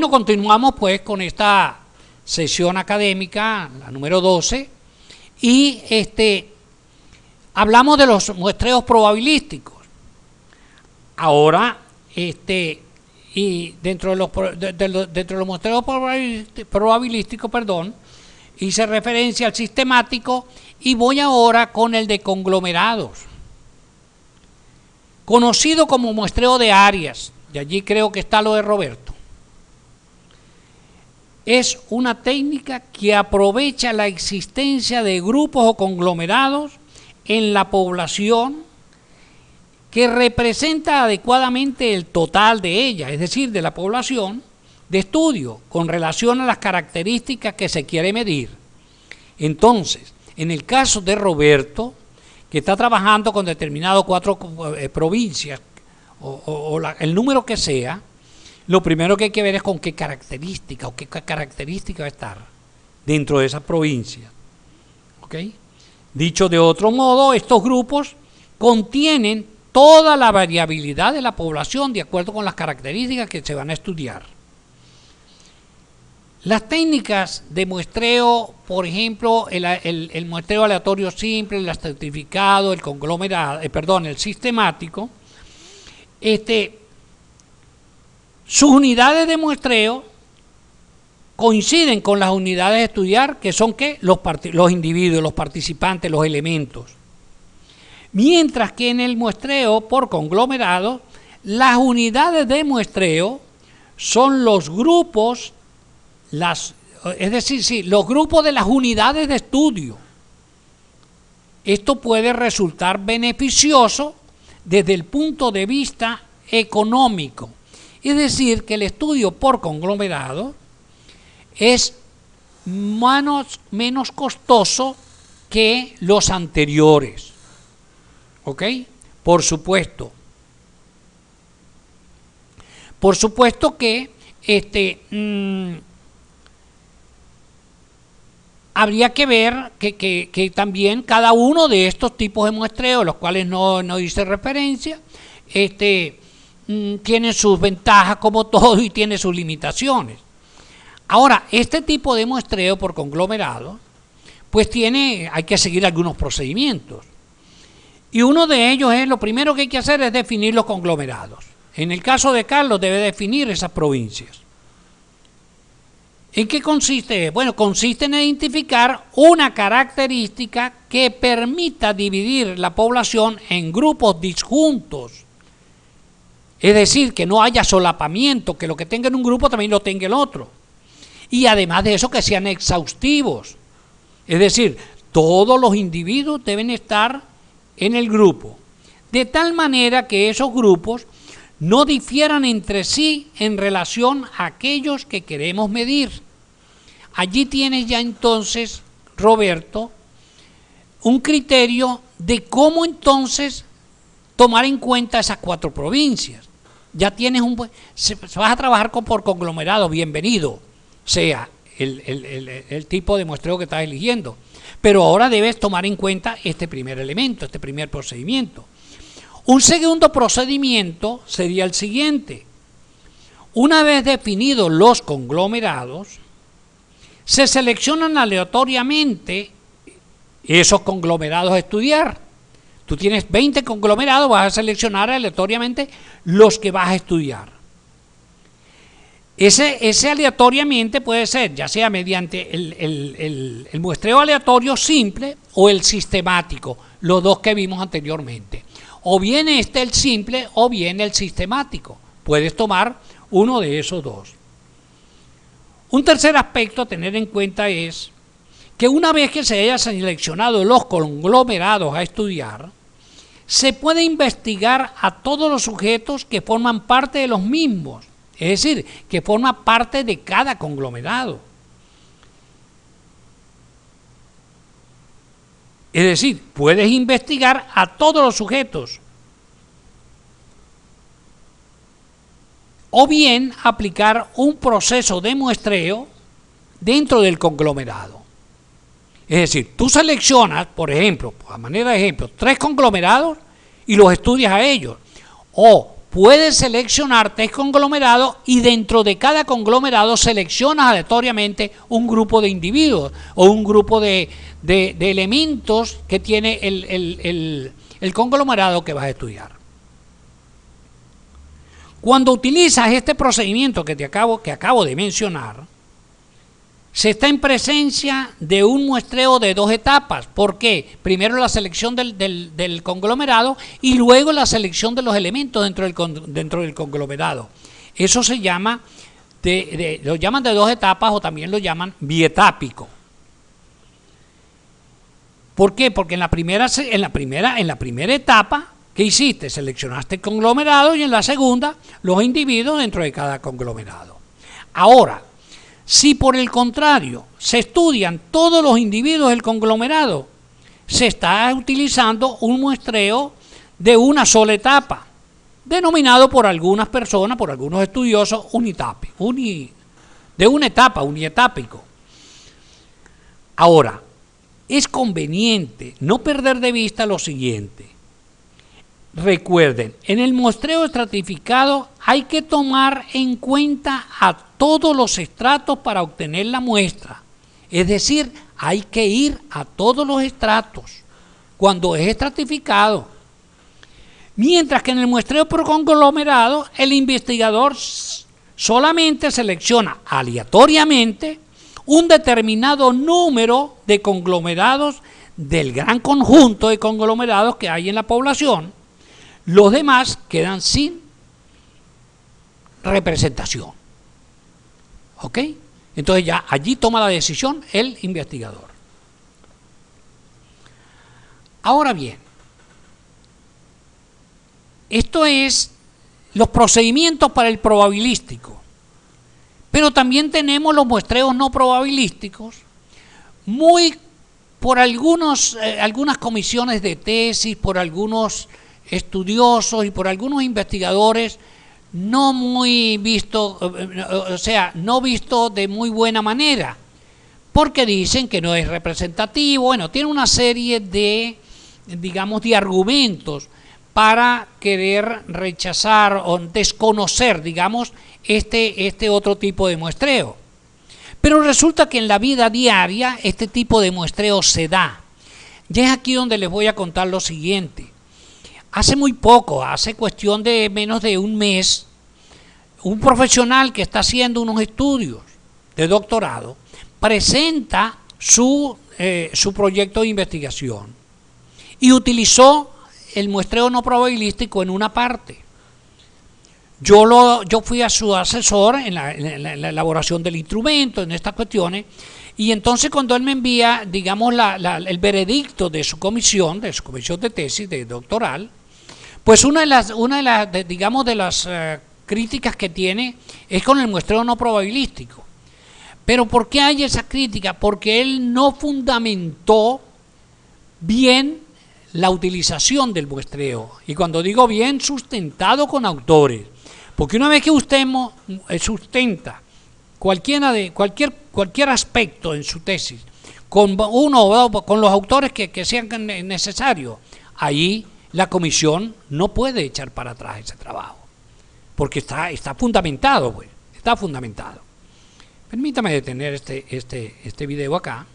Bueno, continuamos pues con esta sesión académica, la número 12, y hablamos de los muestreos probabilísticos. Ahora, y dentro de los muestreos probabilísticos, hice referencia al sistemático y voy ahora con el de conglomerados, conocido como muestreo de áreas, y allí creo que está lo de Roberto. Es una técnica que aprovecha la existencia de grupos o conglomerados en la población que representa adecuadamente el total de ella, es decir, de la población de estudio, con relación a las características que se quiere medir. Entonces, en el caso de Roberto, que está trabajando con determinadas 4 provincias, el número que sea, lo primero que hay que ver es con qué característica va a estar dentro de esas provincias. ¿Ok? Dicho de otro modo, estos grupos contienen toda la variabilidad de la población de acuerdo con las características que se van a estudiar. Las técnicas de muestreo, por ejemplo, el muestreo aleatorio simple, el estratificado, el conglomerado, el sistemático, sus unidades de muestreo coinciden con las unidades de estudiar, que son ¿qué? Los individuos, los participantes, los elementos. Mientras que en el muestreo por conglomerado, las unidades de muestreo son los grupos, los grupos de las unidades de estudio. Esto puede resultar beneficioso desde el punto de vista económico. Es decir, que el estudio por conglomerado es menos costoso que los anteriores. ¿Ok? Por supuesto. Por supuesto que habría que ver que también cada uno de estos tipos de muestreos, los cuales no hice referencia, tiene sus ventajas como todo y tiene sus limitaciones. Ahora, este tipo de muestreo por conglomerado, pues hay que seguir algunos procedimientos. Y uno de ellos lo primero que hay que hacer es definir los conglomerados. En el caso de Carlos debe definir esas provincias. ¿En qué consiste? Bueno, consiste en identificar una característica que permita dividir la población en grupos disjuntos. Es decir, que no haya solapamiento, que lo que tenga en un grupo también lo tenga el otro. Y además de eso, que sean exhaustivos. Es decir, todos los individuos deben estar en el grupo, de tal manera que esos grupos no difieran entre sí en relación a aquellos que queremos medir. Allí tienes ya entonces, Roberto, un criterio de cómo entonces tomar en cuenta esas 4 provincias. Ya tienes vas a trabajar por conglomerado, bienvenido sea el tipo de muestreo que estás eligiendo. Pero ahora debes tomar en cuenta este primer elemento, este primer procedimiento. Un segundo procedimiento sería el siguiente. Una vez definidos los conglomerados, se seleccionan aleatoriamente esos conglomerados a estudiar. Tú tienes 20 conglomerados, vas a seleccionar aleatoriamente los que vas a estudiar. Ese aleatoriamente puede ser ya sea mediante el muestreo aleatorio simple o el sistemático, los dos que vimos anteriormente. O bien el simple o bien el sistemático. Puedes tomar uno de esos dos. Un tercer aspecto a tener en cuenta es que una vez que se haya seleccionado los conglomerados a estudiar, se puede investigar a todos los sujetos que forman parte de los mismos. Es decir, que forma parte de cada conglomerado. Es decir, puedes investigar a todos los sujetos. O bien aplicar un proceso de muestreo dentro del conglomerado. Es decir, tú seleccionas, por ejemplo, a manera de ejemplo, 3 conglomerados y los estudias a ellos. O puedes seleccionar 3 conglomerados y dentro de cada conglomerado seleccionas aleatoriamente un grupo de individuos o un grupo de elementos que tiene el conglomerado que vas a estudiar. Cuando utilizas este procedimiento que acabo de mencionar, se está en presencia de un muestreo de 2 etapas. ¿Por qué? Primero la selección del conglomerado y luego la selección de los elementos dentro del conglomerado. Eso se llama, lo llaman de 2 etapas o también lo llaman bietápico. ¿Por qué? Porque en la primera etapa, ¿qué hiciste? Seleccionaste el conglomerado y en la segunda los individuos dentro de cada conglomerado. Ahora, si por el contrario se estudian todos los individuos del conglomerado, se está utilizando un muestreo de una sola etapa, denominado por algunas personas, por algunos estudiosos, de una etapa, unietápico. Ahora, es conveniente no perder de vista lo siguiente. Recuerden, en el muestreo estratificado hay que tomar en cuenta a todos los estratos para obtener la muestra. Es decir, hay que ir a todos los estratos cuando es estratificado. Mientras que en el muestreo por conglomerado, el investigador solamente selecciona aleatoriamente un determinado número de conglomerados del gran conjunto de conglomerados que hay en la población. Los demás quedan sin representación. ¿Ok? Entonces ya allí toma la decisión el investigador. Ahora bien, esto es los procedimientos para el probabilístico. Pero también tenemos los muestreos no probabilísticos, por algunas comisiones de tesis, por algunos estudiosos y por algunos investigadores no visto de muy buena manera, porque dicen que no es representativo. Bueno, tiene una serie de argumentos para querer rechazar o desconocer, este otro tipo de muestreo. Pero resulta que en la vida diaria este tipo de muestreo se da. Ya es aquí donde les voy a contar lo siguiente. Hace muy poco, hace cuestión de menos de un mes, un profesional que está haciendo unos estudios de doctorado presenta su proyecto de investigación y utilizó el muestreo no probabilístico en una parte. Yo fui a su asesor en la elaboración del instrumento, en estas cuestiones, y entonces cuando él me envía, el veredicto de su comisión de tesis, de doctoral, pues una de las críticas que tiene es con el muestreo no probabilístico. Pero ¿por qué hay esa crítica? Porque él no fundamentó bien la utilización del muestreo. Y cuando digo bien, sustentado con autores. Porque una vez que usted sustenta cualquier aspecto en su tesis con con los autores que sean necesarios, ahí la comisión no puede echar para atrás ese trabajo, porque está fundamentado, pues, está fundamentado. Permítame detener este video acá.